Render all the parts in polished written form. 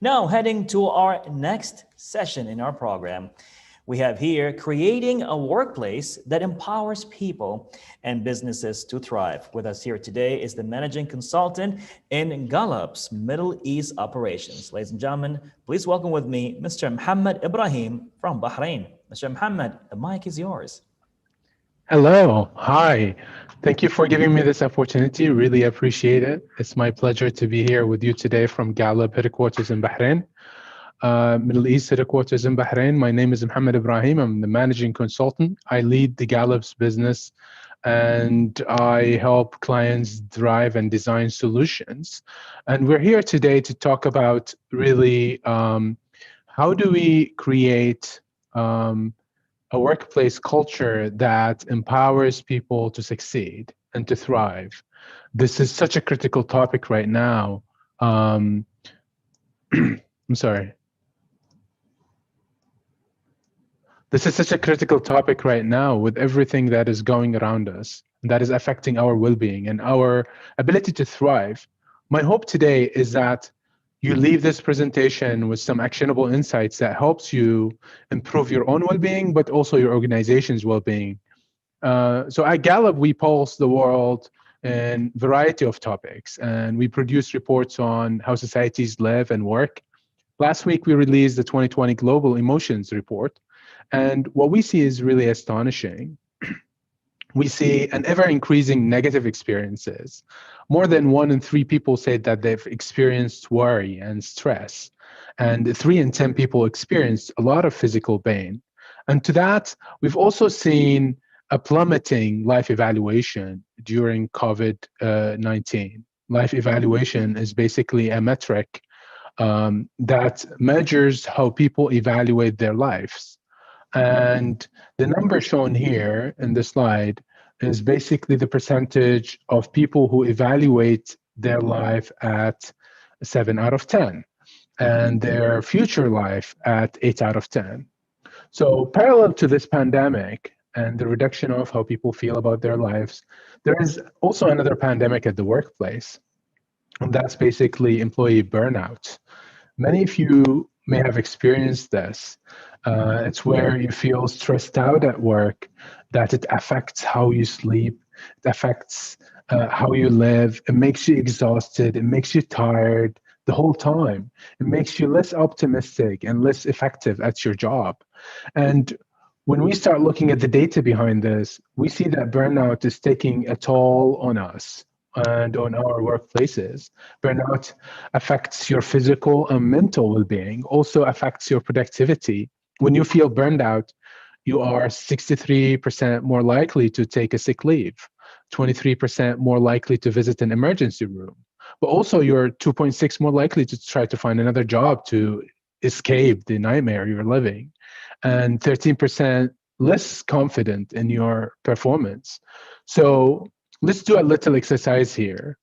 Now, heading to our next session in our program, we have here creating a workplace that empowers people and businesses to thrive. With us here today is the managing consultant in Gallup's Middle East operations. Ladies and gentlemen, please welcome with me Mr. Mohamed Ebrahim from Bahrain. Mr. Mohamed, the mic is yours. Hello. Hi. Thank you for giving me this opportunity. Really appreciate it. It's my pleasure to be here with you today from Gallup headquarters in Bahrain, Middle East headquarters in Bahrain. My name is Mohamed Ebrahim. I'm the managing consultant. I lead the Gallup's business and I help clients drive and design solutions. And we're here today to talk about really how do we create a workplace culture that empowers people to succeed and to thrive. This is such a critical topic right now. I'm sorry. This is such a critical topic right now with everything that is going around us, that is affecting our well-being and our ability to thrive. My hope today is that you leave this presentation with some actionable insights that helps you improve your own well-being, but also your organization's well-being. So at Gallup, we pulse the world in a variety of topics, and we produce reports on how societies live and work. Last week, we released the 2020 Global Emotions Report, and what we see is really astonishing. We see an ever-increasing negative experiences. More than 1 in 3 people said that they've experienced worry and stress, and 3 in 10 people experienced a lot of physical pain. And to that, we've also seen a plummeting life evaluation during COVID-19. Life evaluation is basically a metric that measures how people evaluate their lives. And the number shown here in the slide is basically the percentage of people who evaluate their life at 7 out of 10 and their future life at 8 out of 10. So parallel to this pandemic and the reduction of how people feel about their lives, there is also another pandemic at the workplace. And that's basically employee burnout. Many of you may have experienced this. It's where you feel stressed out at work, that it affects how you sleep, it affects how you live, it makes you exhausted, it makes you tired the whole time. It makes you less optimistic and less effective at your job. And when we start looking at the data behind this, we see that burnout is taking a toll on us and on our workplaces. Burnout affects your physical and mental well-being, also affects your productivity. When you feel burned out, you are 63% more likely to take a sick leave, 23% more likely to visit an emergency room, but also you're 2.6 more likely to try to find another job to escape the nightmare you're living, and 13% less confident in your performance. So let's do a little exercise here.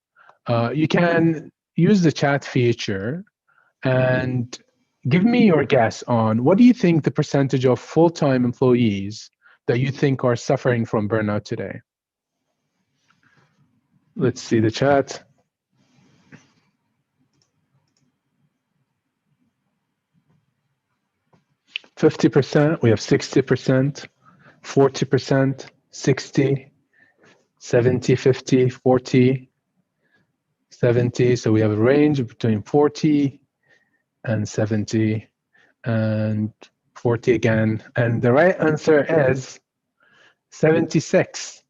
You can use the chat feature and give me your guess on what do you think the percentage of full-time employees that you think are suffering from burnout today? Let's see the chat. %, we have 60%, 40%, 60, 70, 50, 40, 70. So we have a range between 40 and 70 and 40 again. And the right answer is 76.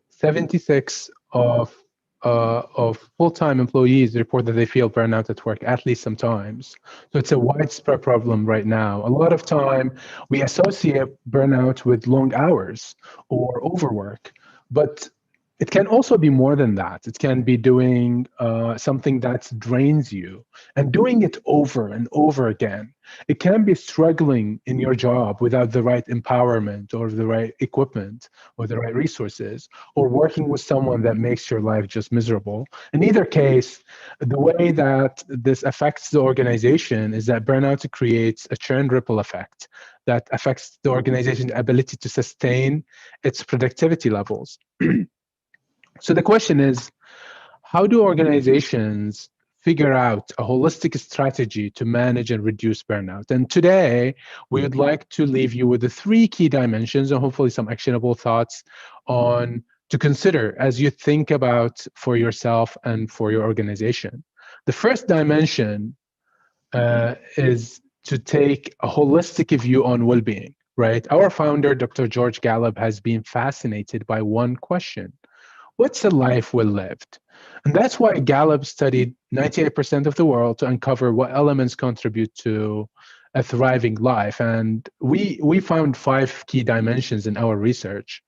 76 of full-time employees report that they feel burnout at work at least sometimes. So it's a widespread problem right now. A lot of time we associate burnout with long hours or overwork, but it can also be more than that. It can be doing something that drains you and doing it over and over again. It can be struggling in your job without the right empowerment or the right equipment or the right resources, or working with someone that makes your life just miserable. In either case, the way that this affects the organization is that burnout creates a churn ripple effect that affects the organization's ability to sustain its productivity levels. So the question is, how do organizations figure out a holistic strategy to manage and reduce burnout. And today, we would like to leave you with the three key dimensions and hopefully some actionable thoughts on to consider as you think about for yourself and for your organization. The first dimension is to take a holistic view on well-being, right? Our founder, Dr. George Gallup, has been fascinated by one question: what's a life well lived? And that's why Gallup studied 98% of the world to uncover what elements contribute to a thriving life. And we found five key dimensions in our research.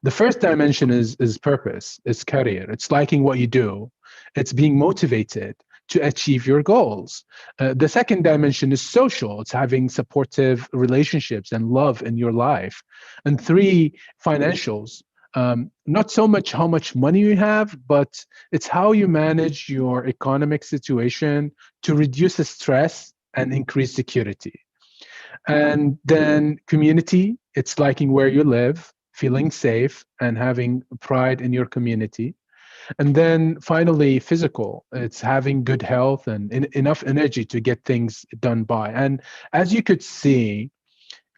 The first dimension is purpose, it's career, it's liking what you do, it's being motivated to achieve your goals. The second dimension is social, it's having supportive relationships and love in your life. And three, financials. Not so much how much money you have, but it's how you manage your economic situation to reduce the stress and increase security. And then community, it's liking where you live, feeling safe, and having pride in your community. And then finally, physical, it's having good health and enough energy to get things done by. And as you could see,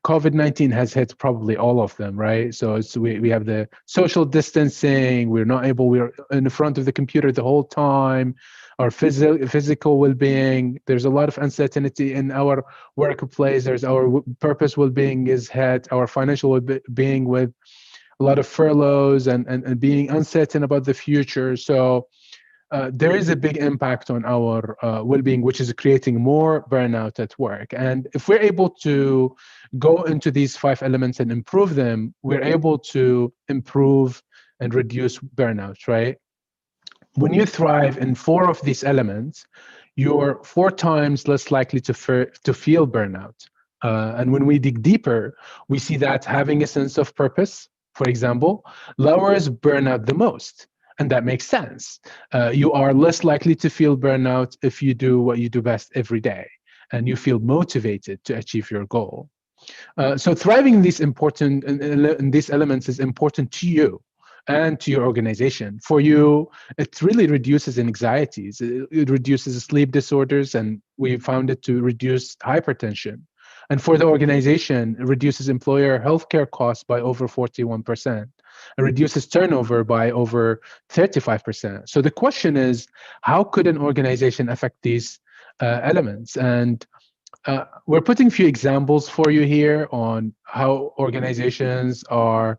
COVID-19 has hit probably all of them, right? So we have the social distancing, we're in front of the computer the whole time, our physical well-being, there's a lot of uncertainty in our workplace, there's our purpose well-being is hit, our financial well-being with a lot of furloughs and being uncertain about the future. So there is a big impact on our well-being, which is creating more burnout at work. And if we're able to go into these five elements and improve them, we're able to improve and reduce burnout, right? When you thrive in four of these elements, you're four times less likely to feel burnout. And when we dig deeper, we see that having a sense of purpose, for example, lowers burnout the most. And that makes sense. You are less likely to feel burnout if you do what you do best every day and you feel motivated to achieve your goal. So thriving in these elements is important to you and to your organization. For you, it really reduces anxieties. It reduces sleep disorders, and we found it to reduce hypertension. And for the organization, it reduces employer healthcare costs by over 41%. It reduces turnover by over 35%. So the question is, how could an organization affect these elements? And we're putting a few examples for you here on how organizations are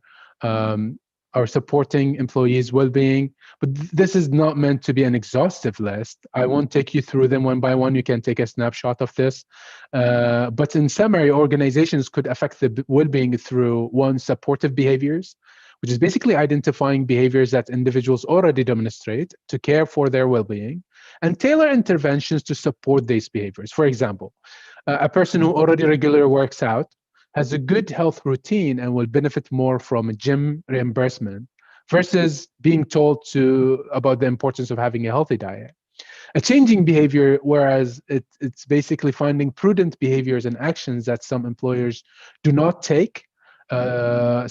supporting employees' well-being, but this is not meant to be an exhaustive list. I won't take you through them one by one. You can take a snapshot of this. But in summary, organizations could affect the well-being through one, supportive behaviors, which is basically identifying behaviors that individuals already demonstrate to care for their well-being, and tailor interventions to support these behaviors. For example, a person who already regularly works out has a good health routine and will benefit more from a gym reimbursement versus being told about the importance of having a healthy diet. A changing behavior, whereas it's basically finding prudent behaviors and actions that some employees do not take, and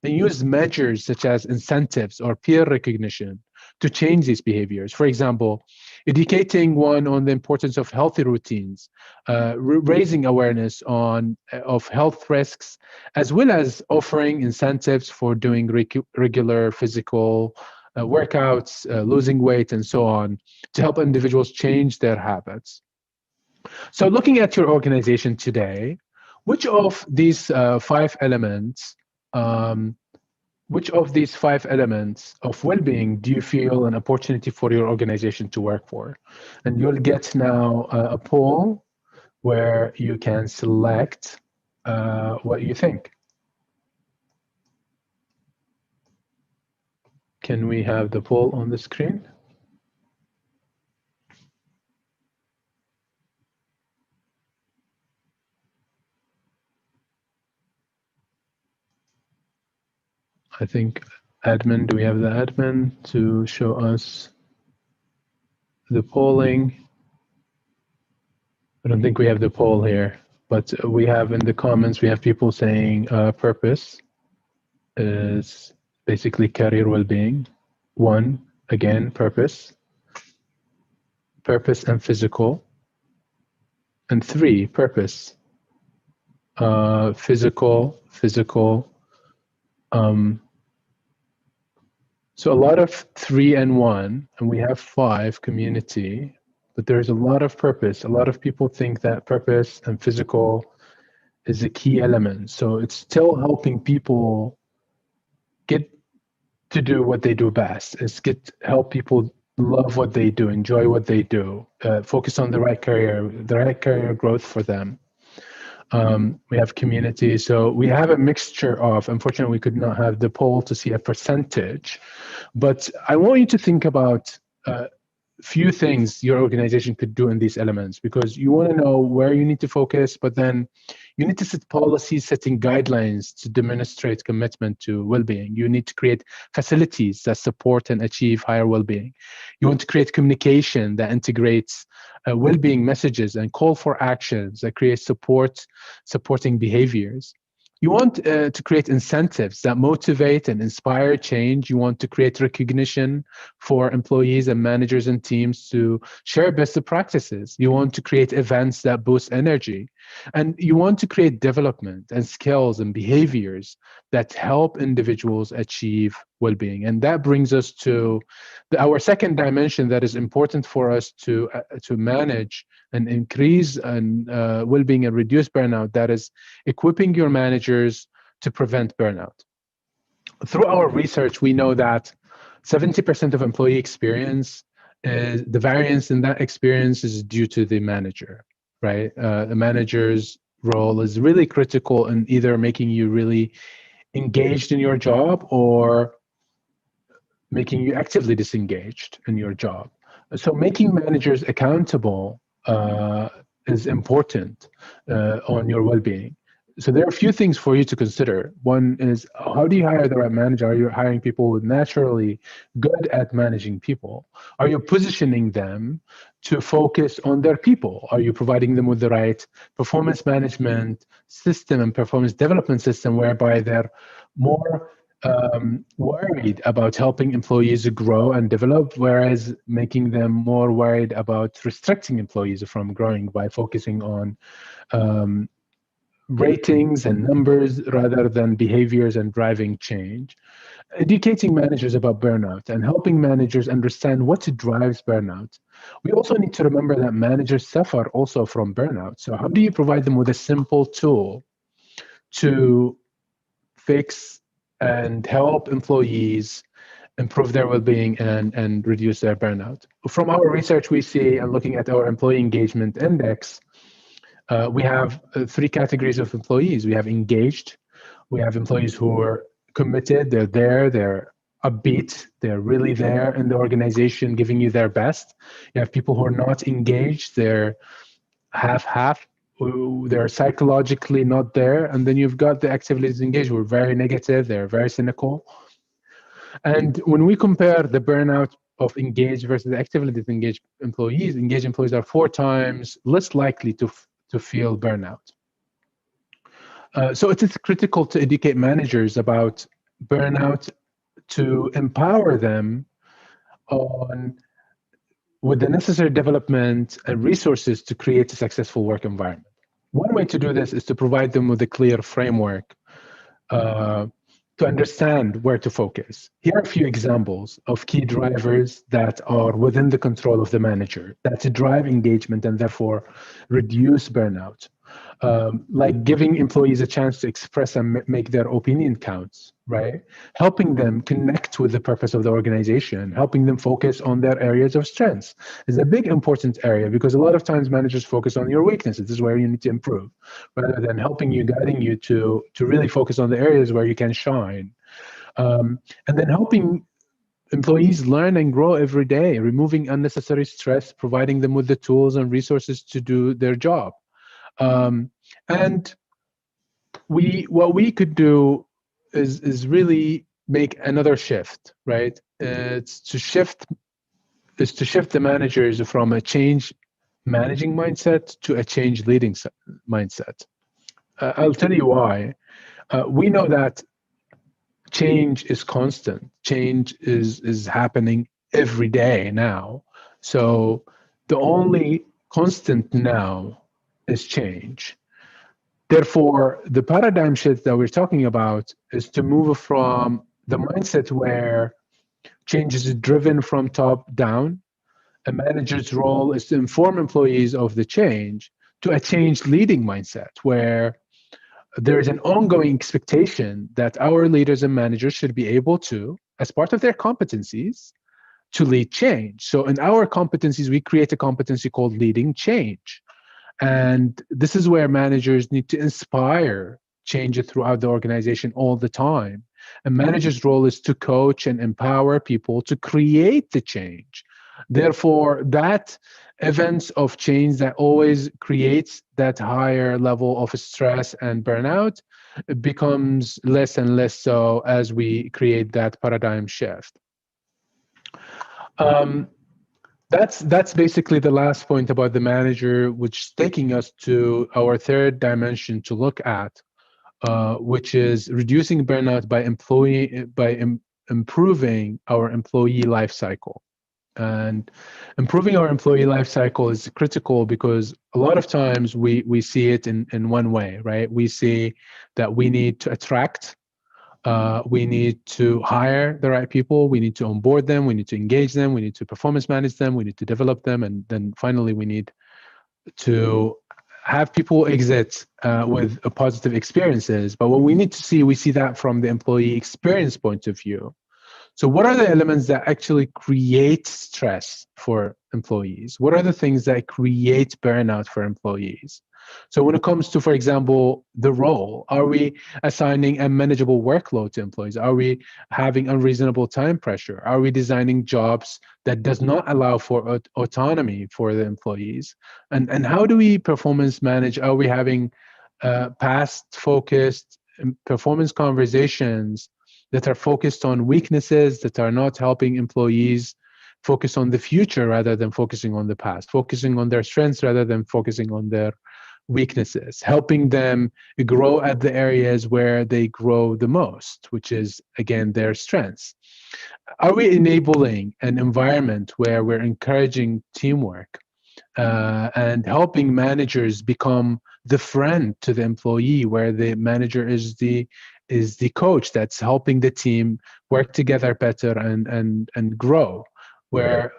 use measures such as incentives or peer recognition to change these behaviors. For example, educating one on the importance of healthy routines, raising awareness of health risks, as well as offering incentives for doing regular physical workouts, losing weight, and so on, to help individuals change their habits. So looking at your organization today, which of these five elements of well-being do you feel an opportunity for your organization to work for? And you'll get now a poll where you can select what you think. Can we have the poll on the screen? I think admin, do we have the admin to show us the polling? I don't think we have the poll here, but we have in the comments, we have people saying purpose is basically career well-being. One, again, purpose. purpose and physical. And 3, purpose, physical. So a lot of 3 and 1, and we have 5, community, but there's a lot of purpose. A lot of people think that purpose and physical is a key element. So it's still helping people get to do what they do best. Help people love what they do, enjoy what they do, focus on the right career growth for them. We have community. So we have a mixture of, unfortunately, we could not have the poll to see a percentage, but I want you to think about few things your organization could do in these elements, because you want to know where you need to focus, but then you need to set policies, setting guidelines to demonstrate commitment to well-being. You need to create facilities that support and achieve higher well-being. You want to create communication that integrates well-being messages and call for actions that create supporting behaviors. You want to create incentives that motivate and inspire change. You want to create recognition for employees and managers and teams to share best practices. You want to create events that boost energy. And you want to create development and skills and behaviors that help individuals achieve well-being. And that brings us to our second dimension that is important for us to manage and increase and well-being and reduce burnout, that is equipping your managers to prevent burnout. Through our research, we know that 70% of employee experience, the variance in that experience is due to the manager, right? The manager's role is really critical in either making you really engaged in your job or making you actively disengaged in your job. So making managers accountable is important on your well-being. So there are a few things for you to consider. One is, how do you hire the right manager? Are you hiring people who are naturally good at managing people? Are you positioning them to focus on their people? Are you providing them with the right performance management system and performance development system whereby they're more worried about helping employees grow and develop, whereas making them more worried about restricting employees from growing by focusing on ratings and numbers rather than behaviors and driving change. Educating managers about burnout and helping managers understand what drives burnout. We also need to remember that managers suffer also from burnout. So how do you provide them with a simple tool to fix and help employees improve their well-being and reduce their burnout? From our research, we see, and looking at our employee engagement index, we have 3 categories of employees. We have engaged, we have employees who are committed, they're there, they're upbeat, they're really there in the organization, giving you their best. You have people who are not engaged, they're half-half, they're psychologically not there. And then you've got the actively disengaged who are very negative, they're very cynical. And when we compare the burnout of engaged versus actively disengaged employees, engaged employees are 4 times less likely to feel burnout. So it is critical to educate managers about burnout, to empower them with the necessary development and resources to create a successful work environment. One way to do this is to provide them with a clear framework to understand where to focus. Here are a few examples of key drivers that are within the control of the manager that drive engagement and therefore reduce burnout. Like giving employees a chance to express and make their opinion counts, right? Helping them connect with the purpose of the organization, helping them focus on their areas of strengths is a big important area, because a lot of times managers focus on your weaknesses. This is where you need to improve, rather than helping you, guiding you to really focus on the areas where you can shine. And then helping employees learn and grow every day, removing unnecessary stress, providing them with the tools and resources to do their job. And what we could do is really make another shift, right? It's to shift the managers from a change managing mindset to a change leading mindset. I'll tell you why. We know that change is constant. Change is happening every day now. So The only constant now is change. Therefore, the paradigm shift that we're talking about is to move from the mindset where change is driven from top down. A manager's role is to inform employees of the change, to a change leading mindset where there is an ongoing expectation that our leaders and managers should be able to, as part of their competencies, to lead change. So in our competencies, we create a competency called leading change. And this is where managers need to inspire change throughout the organization all the time. A manager's role is to coach and empower people to create the change. Therefore, that events of change that always creates that higher level of stress and burnout becomes less and less so as we create that paradigm shift. Um, that's basically the last point about the manager, which is taking us to our third dimension to look at, which is reducing burnout by improving our employee life cycle. And improving our employee life cycle is critical because a lot of times we see it in one way, right? We see that we need to attract, we need to hire the right people, we need to onboard them, we need to engage them, we need to performance manage them, we need to develop them, and then finally we need to have people exit with a positive experiences. But what we need to see, we see that from the employee experience point of view. So what are the elements that actually create stress for employees? What are the things that create burnout for employees? So when it comes to, for example, the role, are we assigning a manageable workload to employees? Are we having unreasonable time pressure? Are we designing jobs that does not allow for autonomy for the employees? And how do we performance manage? Are we having past focused performance conversations that are focused on weaknesses, that are not helping employees focus on the future rather than focusing on the past, focusing on their strengths rather than focusing on their weaknesses, helping them grow at the areas where they grow the most, which is, again, their strengths? Are we enabling an environment where we're encouraging teamwork and helping managers become the friend to the employee, where the manager is the coach that's helping the team work together better and grow? Where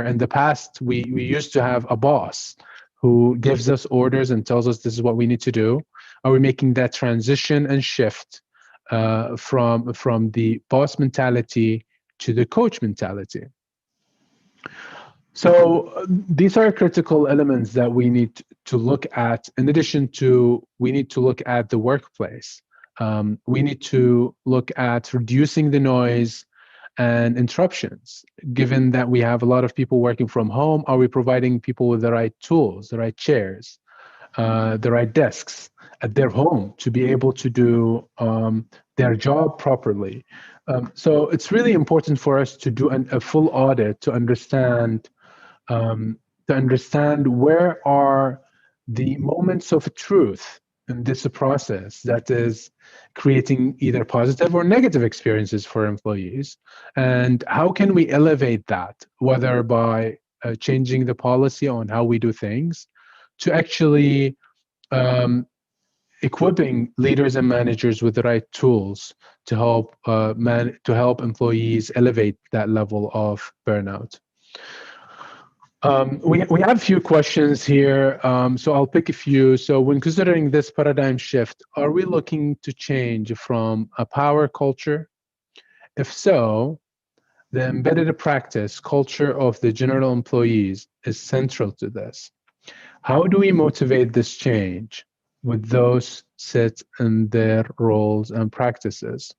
in the past we used to have a boss who gives us orders and tells us this is what we need to do. Are we making that transition and shift from the boss mentality to the coach mentality? So these are critical elements that we need to look at. In addition to, we need to look at the workplace. We need to look at reducing the noise and interruptions. Given that we have a lot of people working from home, are we providing people with the right tools, the right chairs, the right desks at their home to be able to do their job properly? So it's really important for us to do a full audit to understand where are the moments of truth in this process that is creating either positive or negative experiences for employees, and how can we elevate that, whether by changing the policy on how we do things, to actually equipping leaders and managers with the right tools to help employees elevate that level of burnout. We have a few questions here, so I'll pick a few. So when considering this paradigm shift, are we looking to change from a power culture? If so, the embedded practice culture of the general employees is central to this. How do we motivate this change with those set in their roles and practices?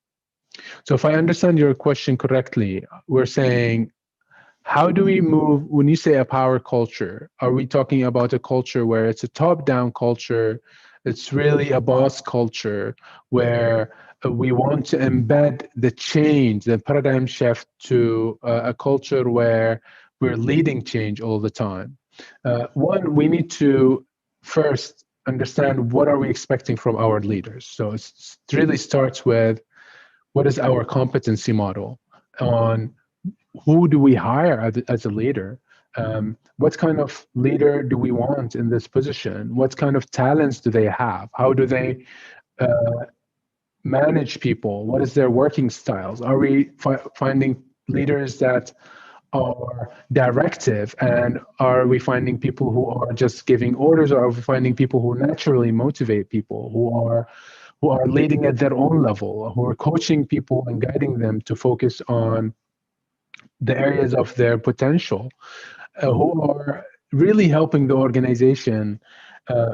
So if I understand your question correctly, we're saying, how do we move, when you say a power culture, are we talking about a culture where it's a top-down culture, it's really a boss culture, where we want to embed the change, the paradigm shift to a culture where we're leading change all the time? One, we need to first understand what are we expecting from our leaders. So it really starts with, what is our competency model on who do we hire as a leader? What kind of leader do we want in this position? What kind of talents do they have? How do they manage people? What is their working styles? Are we finding leaders that are directive, and are we finding people who are just giving orders, or are we finding people who naturally motivate people, who are leading at their own level, who are coaching people and guiding them to focus on the areas of their potential, who are really helping the organization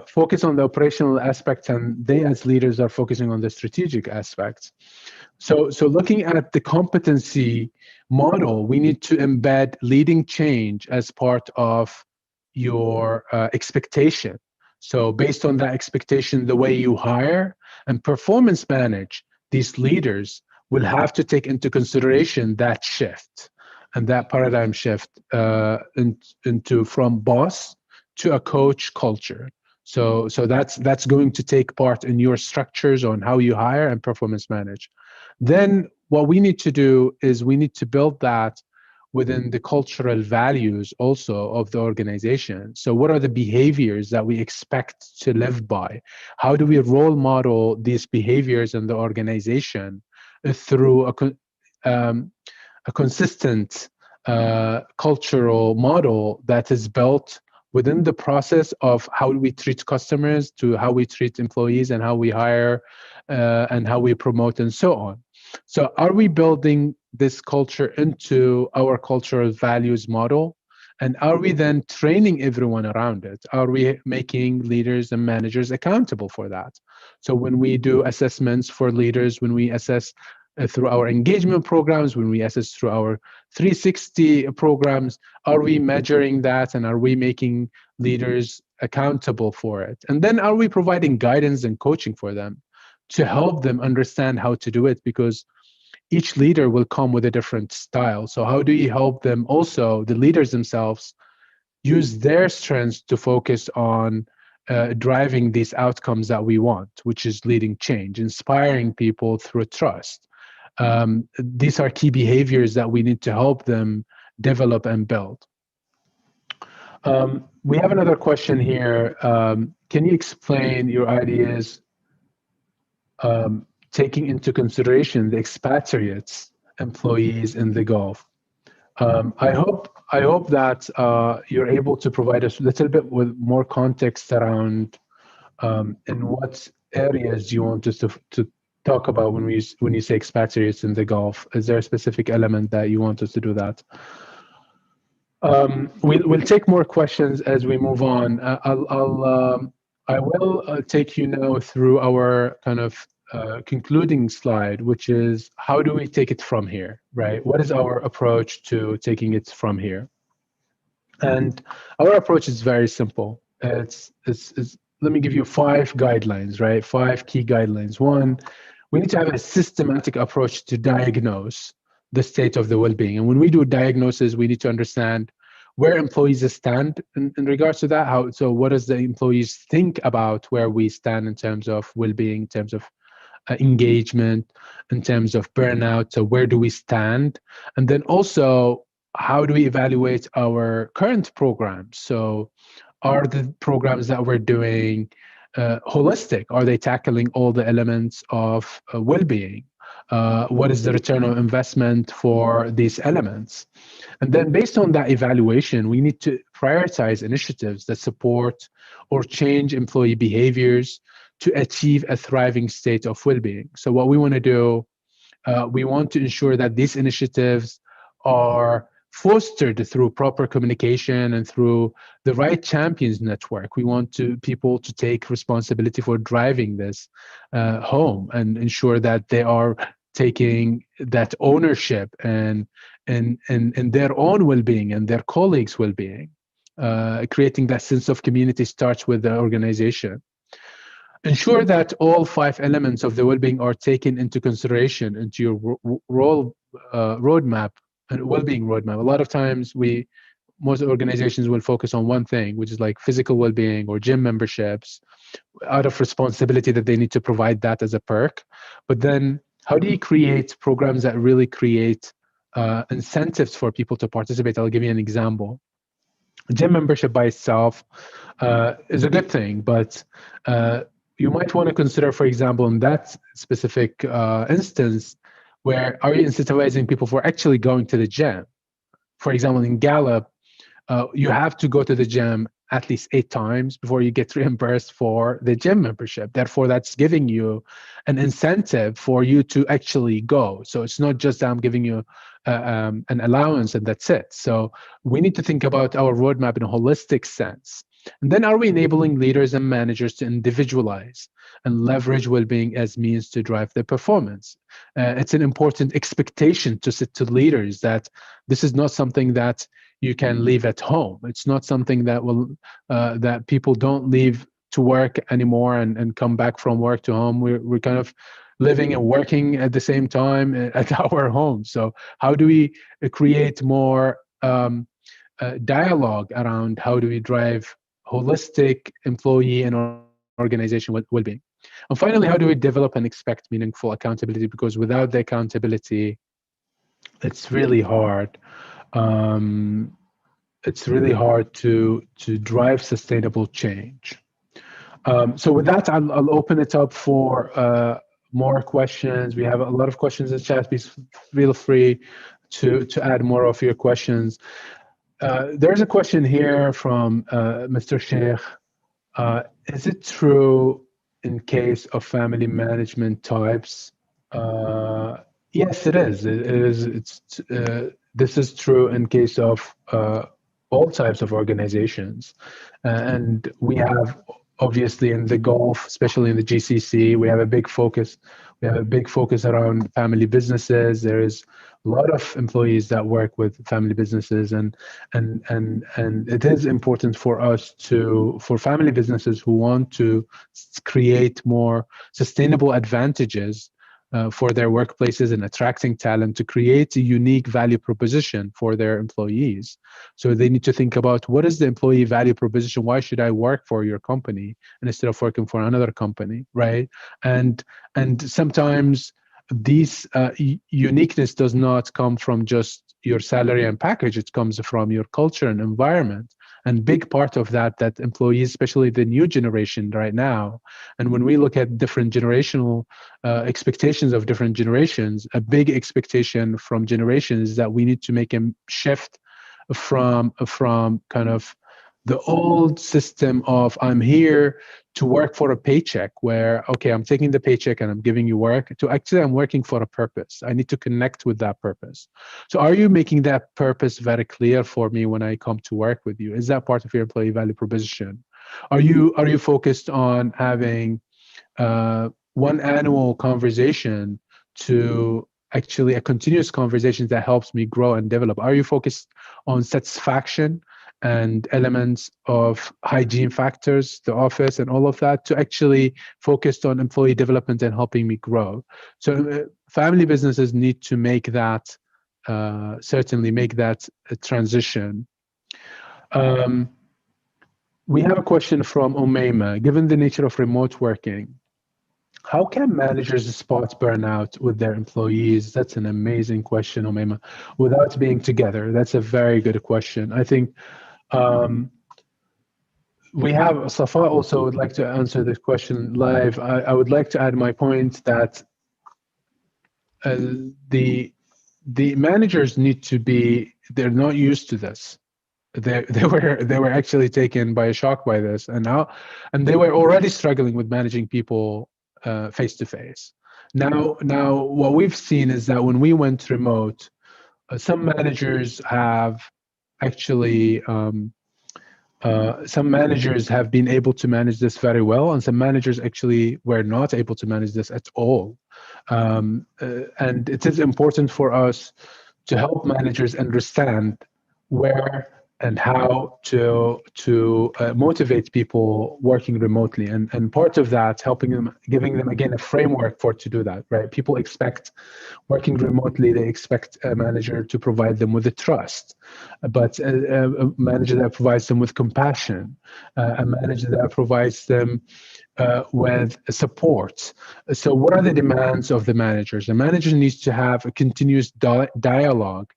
focus on the operational aspects, and they as leaders are focusing on the strategic aspects. So looking at the competency model, we need to embed leading change as part of your expectation. So based on that expectation, the way you hire and performance manage these leaders will have to take into consideration that shift and that paradigm shift into from boss to a coach culture. So that's going to take part in your structures on how you hire and performance manage. Then what we need to do is we need to build that within the cultural values also of the organization. So what are the behaviors that we expect to live by? How do we role model these behaviors in the organization through a consistent cultural model that is built within the process of how we treat customers, to how we treat employees, and how we hire and how we promote, and so on. So are we building this culture into our cultural values model? And are we then training everyone around it? Are we making leaders and managers accountable for that? So when we do assessments for leaders, when we assess through our engagement programs, when we assess through our 360 programs, are we measuring that, and are we making leaders accountable for it? And then are we providing guidance and coaching for them to help them understand how to do it? Because each leader will come with a different style. So how do you help them also, the leaders themselves, use their strengths to focus on driving these outcomes that we want, which is leading change, inspiring people through trust. These are key behaviors that we need to help them develop and build. We have another question here. Can you explain your ideas taking into consideration the expatriates employees in the Gulf? I hope that you're able to provide us a little bit with more context around in what areas you want us to talk about when you say expatriates in the Gulf. Is there a specific element that you want us to do that? We'll take more questions as we move on. I will take you now through our kind of concluding slide, which is how do we take it from here, right? What is our approach to taking it from here? And our approach is very simple. It's let me give you 5 guidelines, right? 5 key guidelines. One, we need to have a systematic approach to diagnose the state of the well-being. And when we do diagnosis, we need to understand where employees stand in regards to that. So what does the employees think about where we stand in terms of well-being, in terms of engagement, in terms of burnout? So where do we stand? And then also, how do we evaluate our current programs? So are the programs that we're doing holistic? Are they tackling all the elements of well-being? What is the return on investment for these elements? And then based on that evaluation, we need to prioritize initiatives that support or change employee behaviors to achieve a thriving state of well-being. So what we want to do, we want to ensure that these initiatives are fostered through proper communication and through the right champions network. We want people to take responsibility for driving this home and ensure that they are taking that ownership and their own well-being and their colleagues' well-being. Creating that sense of community starts with the organization. Ensure that all 5 elements of the well-being are taken into consideration into your roadmap and well-being roadmap. A lot of times most organizations will focus on one thing, which is like physical well-being or gym memberships, out of responsibility that they need to provide that as a perk. But then how do you create programs that really create incentives for people to participate? I'll give you an example. Gym membership by itself is a good thing, but uh, you might want to consider, for example, in that specific instance, where are you incentivizing people for actually going to the gym? For example, in Gallup, you have to go to the gym at least 8 times before you get reimbursed for the gym membership. Therefore, that's giving you an incentive for you to actually go. So it's not just I'm giving you an allowance and that's it. So we need to think about our roadmap in a holistic sense. And then are we enabling leaders and managers to individualize and leverage well-being as means to drive their performance? It's an important expectation to set to leaders that this is not something that you can leave at home. It's not something that will that people don't leave to work anymore and come back from work to home. We're kind of living and working at the same time at our home. So how do we create more dialogue around how do we drive holistic employee and organization well-being? And finally, how do we develop and expect meaningful accountability? Because without the accountability, it's really hard. Um, it's really hard to drive sustainable change. So with that, I'll open it up for more questions. We have a lot of questions in the chat. Please feel free to add more of your questions. There's a question here from Mr. Sheikh. Is it true in case of family management types? Yes, it is. It is. This is true in case of all types of organizations, and we have obviously in the Gulf, especially in the GCC, we have a big focus. We have a big focus around family businesses. There is a lot of employees that work with family businesses, and it is important for us for family businesses who want to create more sustainable advantages for their workplaces and attracting talent to create a unique value proposition for their employees. So they need to think about what is the employee value proposition? Why should I work for your company instead of working for another company, right? And sometimes these uniqueness does not come from just your salary and package. It comes from your culture and environment. And big part of that employees, especially the new generation right now, and when we look at different generational expectations of different generations, a big expectation from generations is that we need to make a shift from kind of the old system of I'm here to work for a paycheck, where okay, I'm taking the paycheck and I'm giving you work, to actually I'm working for a purpose. I need to connect with that purpose. So are you making that purpose very clear for me when I come to work with you? Is that part of your employee value proposition? Are you focused on having one annual conversation to actually a continuous conversation that helps me grow and develop? Are you focused on satisfaction and elements of hygiene factors, the office and all of that, to actually focused on employee development and helping me grow? So family businesses need to make that, certainly make that transition. We have a question from Umayma. Given the nature of remote working, how can managers spot burnout with their employees? That's an amazing question, Umayma. Without being together, that's a very good question. I think we have Safa also would like to answer this question live. I would like to add my point that the managers need to be, they're not used to this. They were actually taken by a shock by this, and they were already struggling with managing people face to face. Now what we've seen is that when we went remote, some managers have actually some managers have been able to manage this very well, and some managers actually were not able to manage this at all. And it is important for us to help managers understand where and how to motivate people working remotely, and part of that, helping them, giving them again a framework for to do that, right? People expect working remotely, they expect a manager to provide them with the trust, but a manager that provides them with compassion, a manager that provides them with support. So what are the demands of the managers? The manager needs to have a continuous dialogue.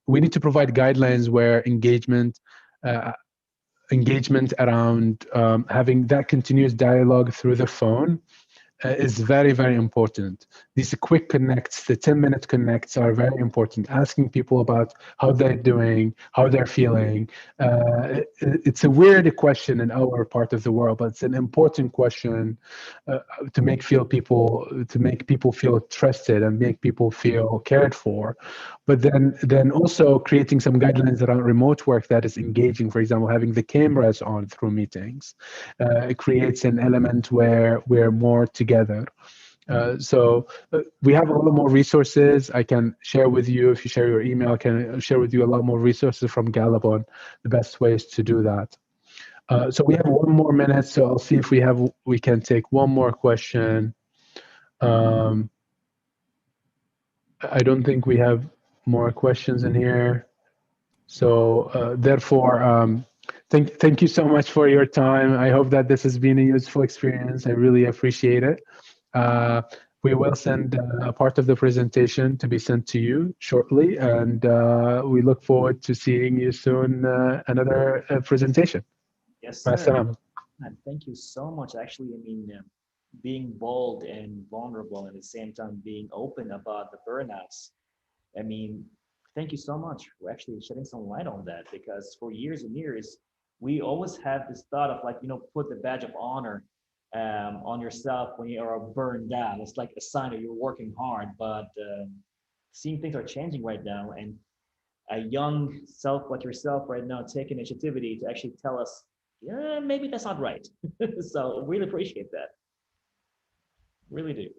We need to provide guidelines where engagement uh, engagement around having that continuous dialogue through the phone is very, very important. These quick connects, the 10-minute connects are very important. Asking people about how they're doing, how they're feeling. It's a weird question in our part of the world, but it's an important question to make people feel trusted and make people feel cared for. But then also creating some guidelines around remote work that is engaging. For example, having the cameras on through meetings. It creates an element where we're more together. We have a lot more resources. I can share with you, if you share your email, I can share with you a lot more resources from Gallup on the best ways to do that. So we have 1 more minute, so I'll see if we can take one more question. I don't think we have more questions in here. So therefore, thank you so much for your time. I hope that this has been a useful experience. I really appreciate it. We will send a part of the presentation to be sent to you shortly, and we look forward to seeing you soon. Another presentation. Yes, sir. Assalam. And thank you so much. Actually, I mean, being bold and vulnerable and at the same time being open about the burnouts. I mean, thank you so much for actually shedding some light on that because for years and years, we always have this thought of like, put the badge of honor on yourself when you are burned down. It's like a sign that you're working hard, but seeing things are changing right now. And a young self like yourself right now take initiative to actually tell us, yeah, maybe that's not right. So really appreciate that. Really do.